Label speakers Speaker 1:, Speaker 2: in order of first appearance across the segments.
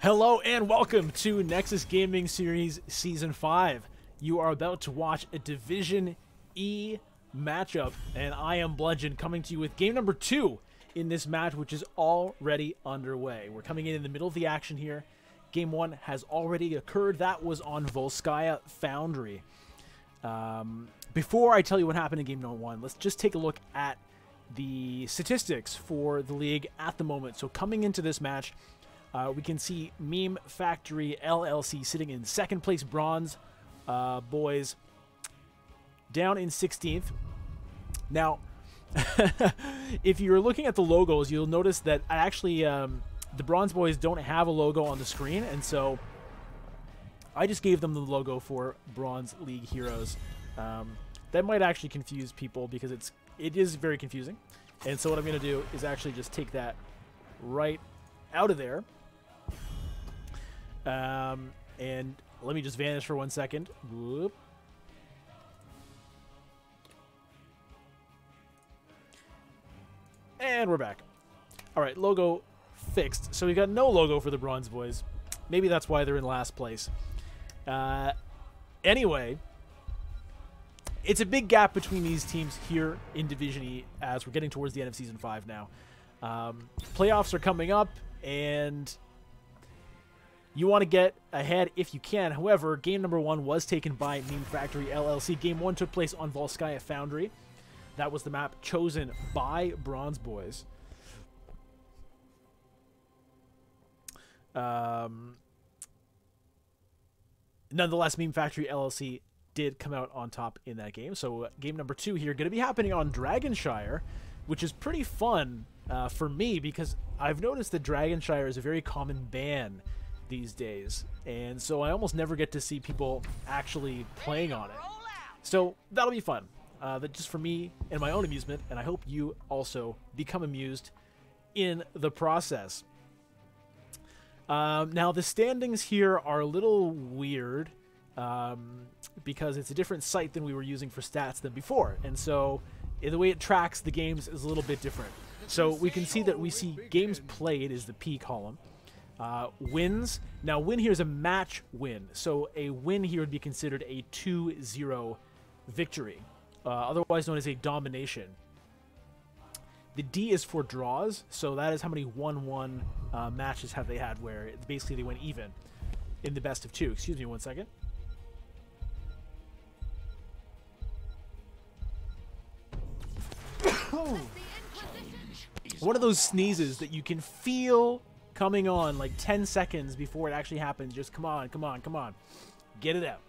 Speaker 1: Hello and welcome to Nexus Gaming Series Season 5. You are about to watch a Division E matchup, and I am BLUDGEON coming to you with game number 2 in this match, which is already underway. We're coming in the middle of the action here. Game 1 has already occurred. That was on Volskaya Foundry. Before I tell you what happened in game number 1, let's just take a look at the statistics for the league at the moment. So coming into this match, we can see Memefactory LLC sitting in second place, bronze. Boyz down in 16th. Now, if you're looking at the logos, you'll notice that actually the Bronze Boyz don't have a logo on the screen, and so I just gave them the logo for Bronze League Heroes. That might actually confuse people because it is very confusing. And so what I'm going to do is actually just take that right out of there. And let me just vanish for 1 second. Whoop. And we're back. All right, logo fixed. So we got no logo for the Bronze Boyz. Maybe that's why they're in last place. Anyway, it's a big gap between these teams here in Division E as we're getting towards the end of Season 5 now. Playoffs are coming up, and you want to get ahead if you can. However, game number 1 was taken by Memefactory LLC. Game 1 took place on Volskaya Foundry. That was the map chosen by Bronze Boyz. Nonetheless, Memefactory LLC did come out on top in that game. So game number 2 here going to be happening on Dragonshire, which is pretty fun for me because I've noticed that Dragonshire is a very common ban these days, and so I almost never get to see people actually playing on it. So that'll be fun. That just for me and my own amusement, and I hope you also become amused in the process. Now the standings here are a little weird because it's a different site than we were using for stats than before, and so the way it tracks the games is a little bit different. So we can see that we see games played is the P column. Wins. Now, win here is a match win. So a win here would be considered a 2-0 victory, otherwise known as a domination. The D is for draws. So that is how many 1-1 matches have they had where basically they went even in the best of 2. Excuse me 1 second. One of those sneezes that you can feel coming on like 10 seconds before it actually happens. Just come on, come on, come on. Get it out.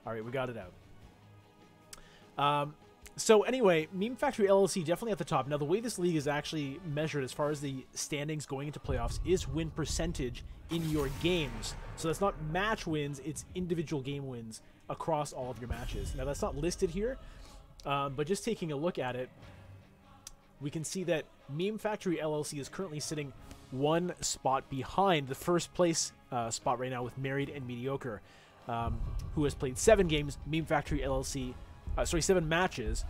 Speaker 1: All right, we got it out. So anyway, Memefactory LLC definitely at the top. Now, the way this league is actually measured as far as the standings going into playoffs is win percentage in your games. So that's not match wins, it's individual game wins across all of your matches. Now, that's not listed here, but just taking a look at it, we can see that Memefactory LLC is currently sitting 1 spot behind the first place spot right now with Married and Mediocre, who has played 7 games. Memefactory LLC, 7 matches.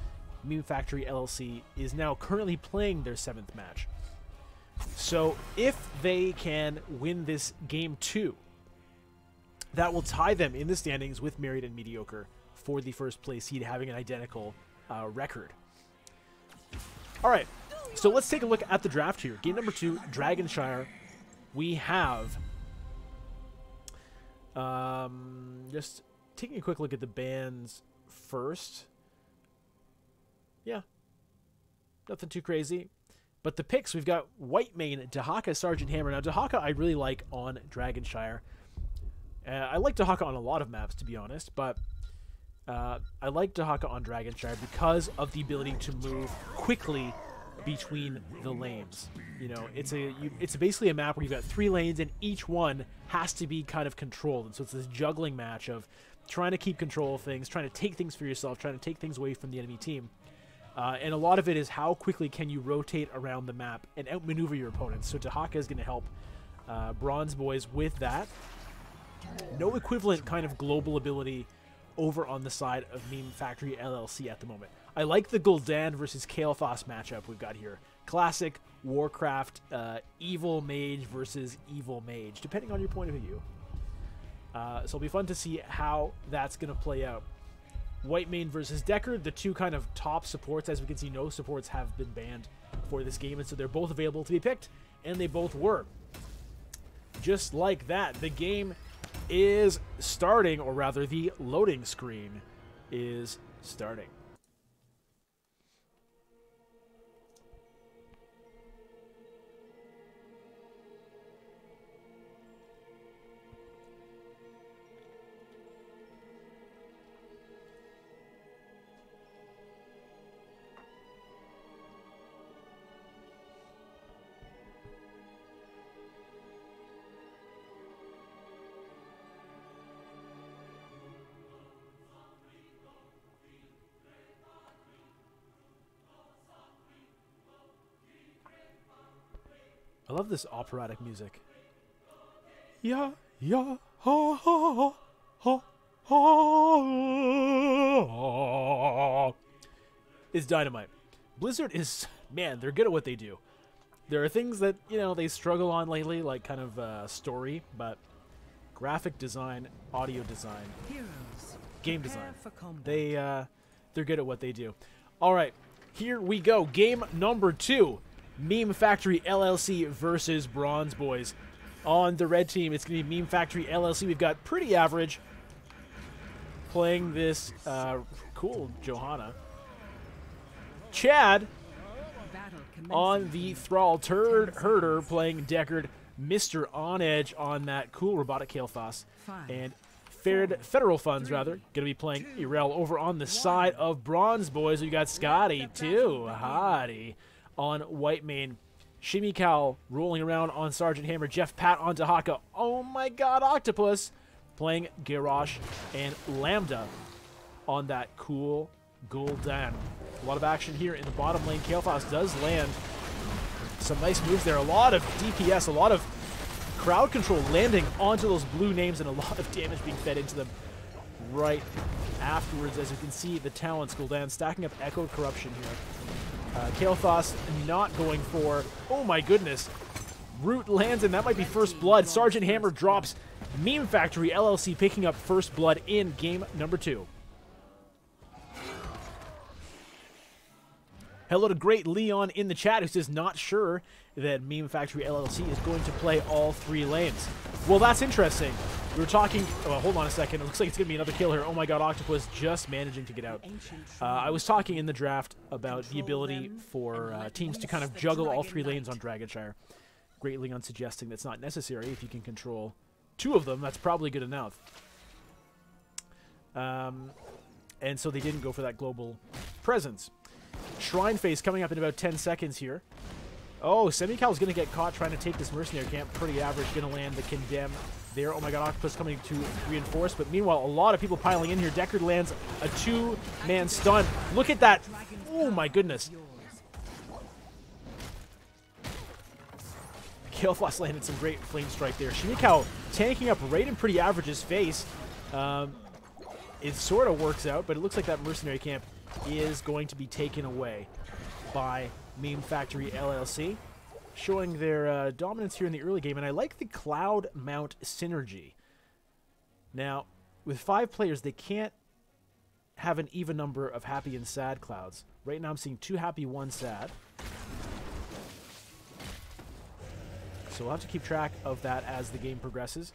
Speaker 1: Memefactory LLC is now currently playing their 7th match. So if they can win this game 2, that will tie them in the standings with Married and Mediocre for the first place seed, having an identical record. All right. So let's take a look at the draft here. Game number 2, Dragonshire. We have just taking a quick look at the bans first. Yeah, nothing too crazy. But the picks, we've got Whitemane, Dahaka, Sergeant Hammer. Now, Dahaka I really like on Dragonshire. I like Dahaka on a lot of maps, to be honest, but I like Dahaka on Dragonshire because of the ability to move quickly between the lanes. You know, it's basically a map where you've got 3 lanes and each one has to be kind of controlled. And so it's this juggling match of trying to keep control of things, trying to take things for yourself, trying to take things away from the enemy team. And a lot of it is how quickly can you rotate around the map and outmaneuver your opponents. So Dahaka is going to help Bronze Boyz with that. No equivalent kind of global ability over on the side of Memefactory LLC at the moment. I like the Gul'dan versus Kael'thas matchup we've got here. classic Warcraft evil mage versus evil mage, depending on your point of view. So it'll be fun to see how that's going to play out. Whitemane versus Deckard, the two kind of top supports. As we can see, no supports have been banned for this game, and so they're both available to be picked, and they both were. Just like that, the game is starting, or rather the loading screen is starting. I love this operatic music. Yeah, yeah, ha, ha, ha, ha, ha. It's dynamite. Blizzard is, man, they're good at what they do. There are things that, you know, they struggle on lately, like kind of story, but graphic design, audio design, game design, they're good at what they do. All right, here we go. Game number 2. Memefactory LLC versus Bronze Boys. On the red team, it's going to be Memefactory LLC. We've got Pretty Average playing this cool Johanna. Chad on the Thrall. Turd Herder playing Deckard. Mr. On Edge on that cool robotic Kael'thas. And Federal Funds, rather, going to be playing Irel. Over on the side of Bronze Boys, we got Scotty, too. Hottie. On Whitemane, Shimmy Cow rolling around on Sergeant Hammer, Jeff Pat on Tahaka. Oh my god, Octopus playing Garrosh, and Lambda on that cool Gul'dan. A lot of action here in the bottom lane. Kael'thas does land some nice moves there. A lot of DPS, a lot of crowd control landing onto those blue names, and a lot of damage being fed into them right afterwards. As you can see, the talents, Gul'dan stacking up Echo Corruption here. Kael'thas not going for, oh my goodness, Root lands, and that might be first blood. Sergeant Hammer drops. Memefactory LLC picking up first blood in game number 2. Hello to Great Leon in the chat, who says not sure that Memefactory LLC is going to play all 3 lanes. Well, that's interesting. We were talking, oh, hold on a second. It looks like it's going to be another kill here. Oh my god, Octopus just managing to get out. I was talking in the draft about the ability for teams to kind of juggle all 3 lanes on Dragonshire. Great Leon suggesting that's not necessary. If you can control 2 of them, that's probably good enough. And so they didn't go for that global presence. Shrine Face coming up in about 10 seconds here. Oh, Semical's going to get caught trying to take this mercenary camp. Pretty Average going to land the Condemn there. Oh my god, Octopus coming to reinforce. But meanwhile, a lot of people piling in here. Deckard lands a 2-man stun. Look at that. Oh my goodness. Kael'thas landed some great flame strike there. Shimikao tanking up right in Pretty Average's face. It sort of works out, but it looks like that mercenary camp is going to be taken away by Memefactory LLC, showing their dominance here in the early game. And I like the Cloud Mount synergy. Now, with 5 players, they can't have an even number of happy and sad clouds. Right now I'm seeing 2 happy, 1 sad. So we'll have to keep track of that as the game progresses.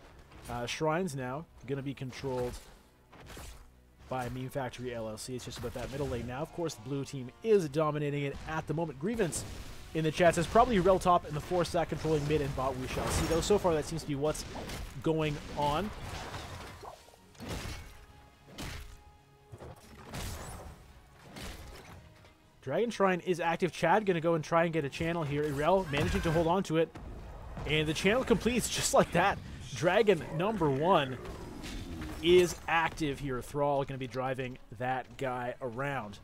Speaker 1: Shrines now going to be controlled by Memefactory LLC. It's just about that middle lane now. Of course, the blue team is dominating it at the moment. Grievance in the chat says probably Rel top and the 4-stack controlling mid and bot. We shall see, though. So far, that seems to be what's going on. Dragon Shrine is active. Chad going to go and try and get a channel here. Irel managing to hold on to it. And the channel completes just like that. Dragon number 1 is active here. Thrall going to be driving that guy around.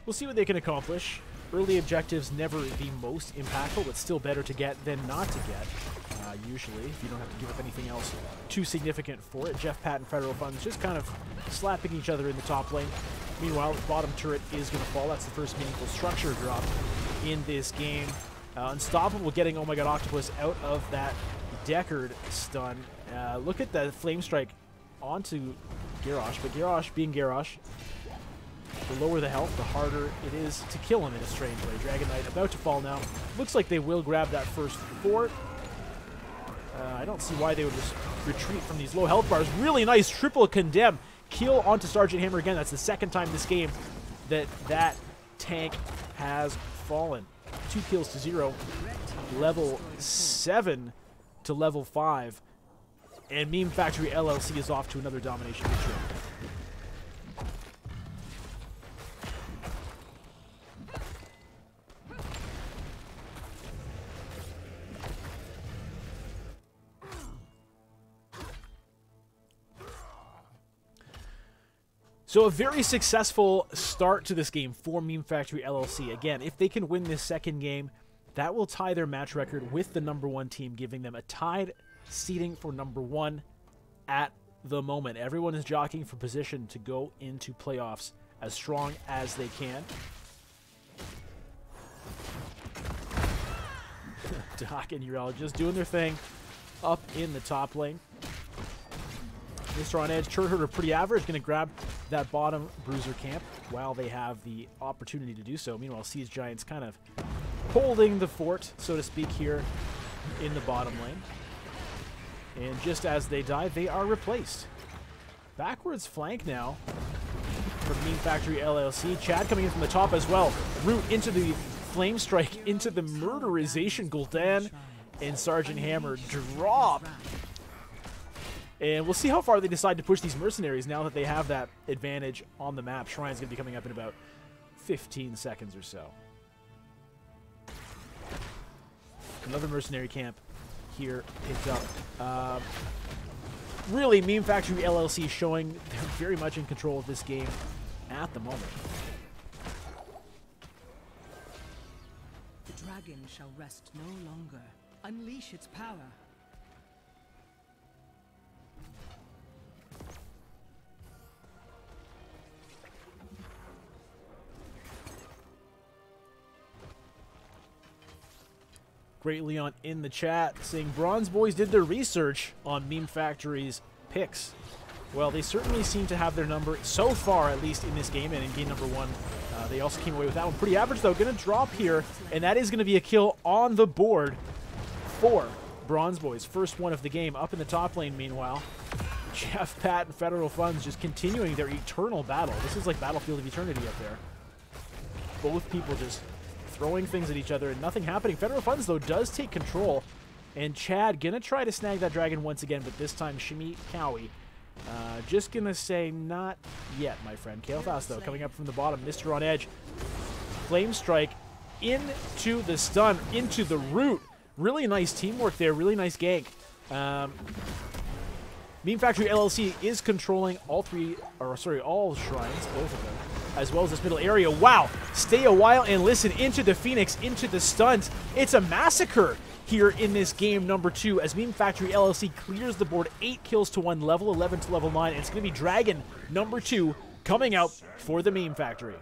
Speaker 1: We'll see what they can accomplish. Early objectives never the most impactful, but still better to get than not to get, usually, if you don't have to give up anything else too significant for it. Jeff Pat and Federal Funds just kind of slapping each other in the top lane. Meanwhile, the bottom turret is going to fall. That's the first meaningful structure drop in this game. Unstoppable getting, oh my god, Octopus out of that Deckard stun. Look at the Flame Strike onto Garrosh, but Garrosh being Garrosh, the lower the health, the harder it is to kill him in a strange way. Dragon Knight about to fall now. Looks like they will grab that first fort. I don't see why they would just retreat from these low health bars. Really nice triple condemn. Kill onto Sergeant Hammer again. That's the second time this game that tank has fallen. 2 kills to 0. Level 7 to level 5. And Memefactory LLC is off to another domination victory. So a very successful start to this game for Memefactory LLC. Again, if they can win this second game, that will tie their match record with the #1 team, giving them a tied seeding for #1 at the moment. Everyone is jockeying for position to go into playoffs as strong as they can. Doc and Urel just doing their thing up in the top lane. Mr. On Edge, Turret Herder pretty average, going to grab that bottom Bruiser camp while they have the opportunity to do so. Meanwhile, Siege Giants kind of holding the fort, so to speak, here in the bottom lane. And just as they die, they are replaced. Backwards flank now from Memefactory LLC. Chad coming in from the top as well. Root into the Flame Strike, into the Murderization. Gul'dan and Sergeant Hammer drop. And we'll see how far they decide to push these mercenaries now that they have that advantage on the map. Shrine's going to be coming up in about 15 seconds or so. Another mercenary camp here picked up. Really, Memefactory LLC showing they're very much in control of this game at the moment.
Speaker 2: The dragon shall rest no longer. Unleash its power.
Speaker 1: Great Leon in the chat saying Bronze Boys did their research on Memefactory's picks. Well, they certainly seem to have their number so far, at least in this game and in game #1. They also came away with that one pretty average, though. Going to drop here, and that is going to be a kill on the board for Bronze Boys. First one of the game up in the top lane, meanwhile. Jeff, Pat, and Federal Funds just continuing their eternal battle. This is like Battlefield of Eternity up there. Both people just throwing things at each other and nothing happening. Federal Funds, though, does take control. And Chad gonna try to snag that dragon once again, but this time Shimi Cowie. Just gonna say not yet, my friend. Kael'thas, though, coming up from the bottom. Mr. On Edge. Flame Strike into the stun, into the root. Really nice teamwork there. Really nice gank. Memefactory LLC is controlling all all shrines, both of them, as well as this middle area. Wow! Stay a while and listen into the Phoenix, into the stuns. It's a massacre here in this game #2 as Memefactory LLC clears the board 8 kills to 1, level 11 to level 9. And it's going to be Dragon #2 coming out for the Memefactory.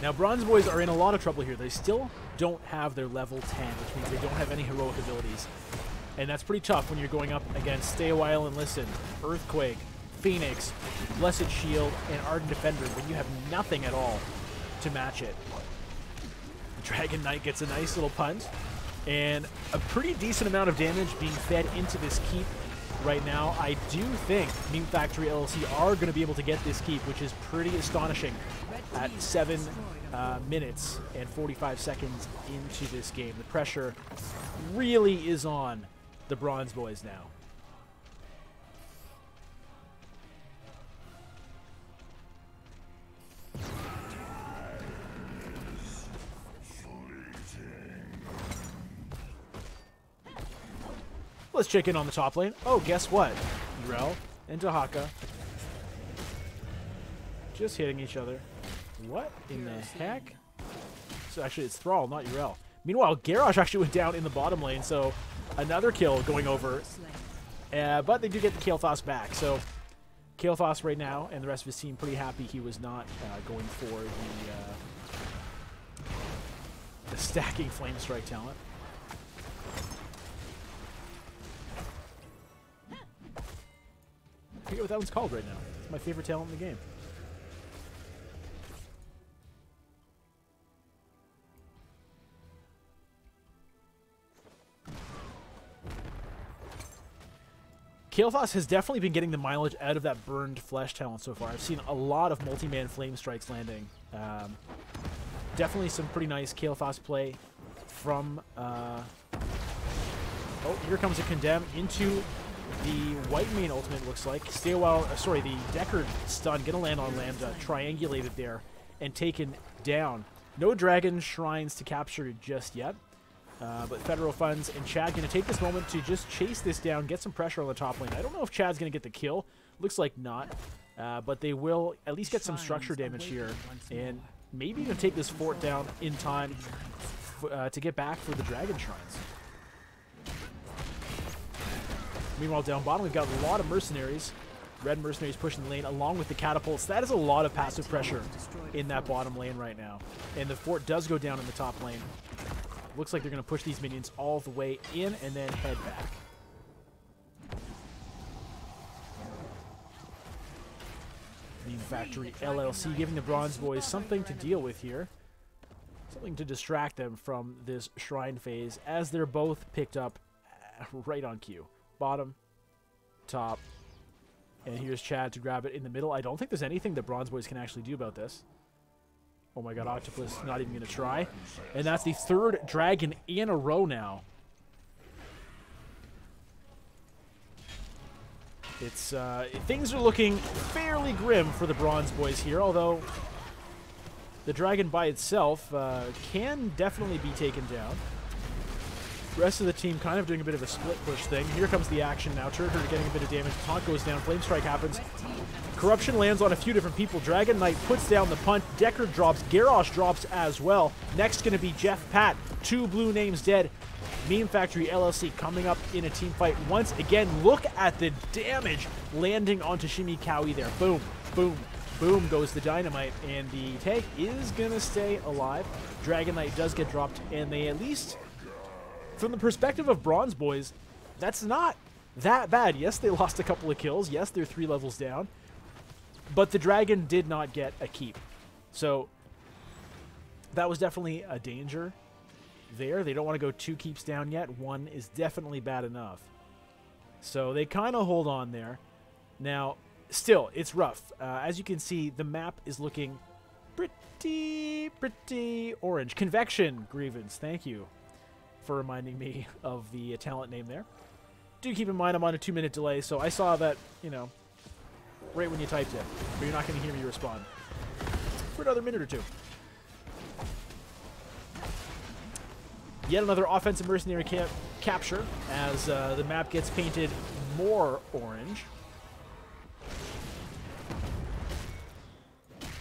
Speaker 1: Now, Bronze Boys are in a lot of trouble here. They still don't have their level 10, which means they don't have any heroic abilities. And that's pretty tough when you're going up against Stay a While and Listen, Earthquake, Phoenix, Blessed Shield, and Ardent Defender when you have nothing at all to match it. The Dragon Knight gets a nice little punt, and a pretty decent amount of damage being fed into this keep right now. I do think Memefactory LLC are going to be able to get this keep, which is pretty astonishing at 7 minutes and 45 seconds into this game. The pressure really is on the Bronze Boys now. Let's check in on the top lane. Oh, guess what, Urel? and Tahaka. Just hitting each other. What in the heck? So actually it's Thrall, not Urel. Meanwhile, Garrosh actually went down in the bottom lane, so another kill going over. But they do get the Kael'thas back, so Kael'thas right now and the rest of his team pretty happy he was not going for the stacking Flame Strike talent. I forget what that one's called right now. It's my favorite talent in the game. Kael'thas has definitely been getting the mileage out of that burned flesh talent so far. I've seen a lot of multi-man flame strikes landing. Definitely some pretty nice Kael'thas play from... oh, here comes a Condemn into the white main ultimate, looks like. Stay a while... sorry, the Deckard stun gonna land on Lambda, triangulated there, and taken down. No Dragon Shrines to capture just yet. But Federal Funds and Chad going to take this moment to just chase this down, get some pressure on the top lane. I don't know if Chad's going to get the kill. Looks like not. But they will at least get some structure damage here. And maybe even take this fort down in time to get back for the Dragon Shrines. Meanwhile, down bottom, we've got a lot of mercenaries. Red mercenaries pushing the lane along with the catapults. That is a lot of passive pressure in that bottom lane right now. And the fort does go down in the top lane. Looks like they're going to push these minions all the way in and then head back. Memefactory LLC giving the Bronze Boys something to deal with here. Something to distract them from this shrine phase as they're both picked up right on cue. Bottom, top, and here's Chad to grab it in the middle. I don't think there's anything the Bronze Boys can actually do about this. Oh my god, Octopus not even going to try. And that's the third dragon in a row now. It's things are looking fairly grim for the Bronze Boys here, although the dragon by itself can definitely be taken down. The rest of the team kind of doing a bit of a split push thing. Here comes the action now. Turtle getting a bit of damage. Taunt goes down. Flame Strike happens. Corruption lands on a few different people. Dragon Knight puts down the punt. Deckard drops. Garrosh drops as well. Next going to be Jeff Pat. 2 blue names dead. Memefactory LLC coming up in a team fight once again. Look at the damage landing onto Shimikawi there. Boom, boom, boom goes the dynamite. And the tank is going to stay alive. Dragon Knight does get dropped. And they at least... from the perspective of Bronze Boys, that's not that bad. Yes, they lost a couple of kills. Yes, they're 3 levels down. But the dragon did not get a keep. So that was definitely a danger there. They don't want to go 2 keeps down yet. 1 is definitely bad enough. So they kind of hold on there. Now, still, it's rough. As you can see, the map is looking pretty orange. Convection Grievance, thank you for reminding me of the talent name there. Do keep in mind I'm on a 2-minute delay, so I saw that, you know, right when you typed it, but you're not going to hear me respond for another minute or 2. Yet another offensive mercenary capture as the map gets painted more orange.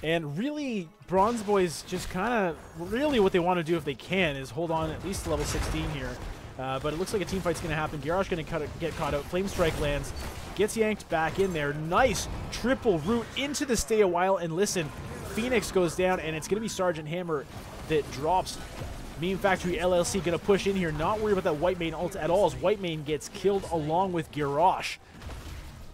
Speaker 1: And really, Bronze Boys just kind of, really what they want to do if they can is hold on at least to level 16 here. But it looks like a team fight's going to happen. Garrosh going to get caught out. Flame Strike lands, gets yanked back in there. Nice triple root into the stay a while and listen. Phoenix goes down, and it's going to be Sergeant Hammer that drops. Memefactory LLC going to push in here. Not worried about that White Mane ult at all as White Mane gets killed along with Garrosh.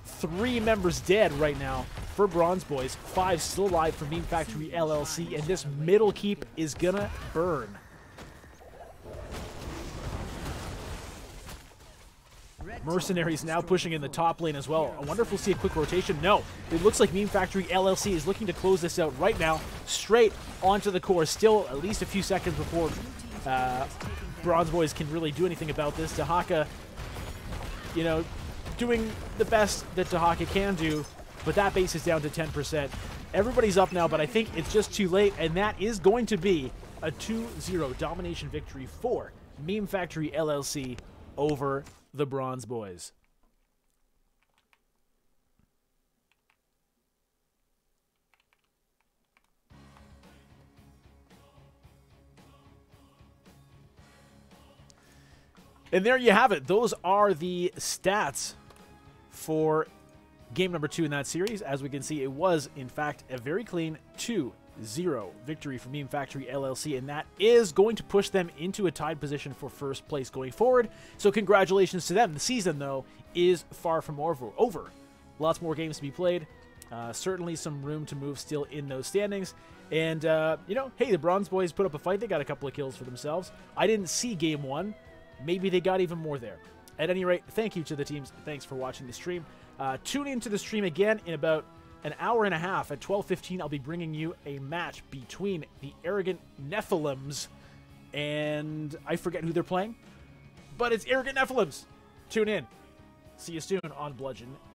Speaker 1: 3 members dead right now for Bronze Boys. 5 still alive for Memefactory LLC, and this middle keep is gonna burn. Mercenaries now pushing in the top lane as well. I wonder if we'll see a quick rotation. No, it looks like Memefactory LLC is looking to close this out right now, straight onto the core. Still at least a few seconds before Bronze Boys can really do anything about this. Tahaka, you know, doing the best that Tahaka can do, but that base is down to 10%. Everybody's up now, but I think it's just too late, and that is going to be a 2-0 domination victory for Memefactory LLC over the Bronze Boys. And there you have it. Those are the stats for game number 2 in that series. As we can see, it was, in fact, a very clean 2-0 victory for Memefactory LLC, and that is going to push them into a tied position for first place going forward. So congratulations to them. The season, though, is far from over. Lots more games to be played. Certainly some room to move still in those standings. And, you know, hey, the Bronze Boys put up a fight. They got a couple of kills for themselves. I didn't see game 1. Maybe they got even more there. At any rate, thank you to the teams. Thanks for watching the stream. Tune into the stream again in about an hour and a half. At 12:15, I'll be bringing you a match between the Arrogant Nephilims and I forget who they're playing, but it's Arrogant Nephilims. Tune in. See you soon on Bludgeon.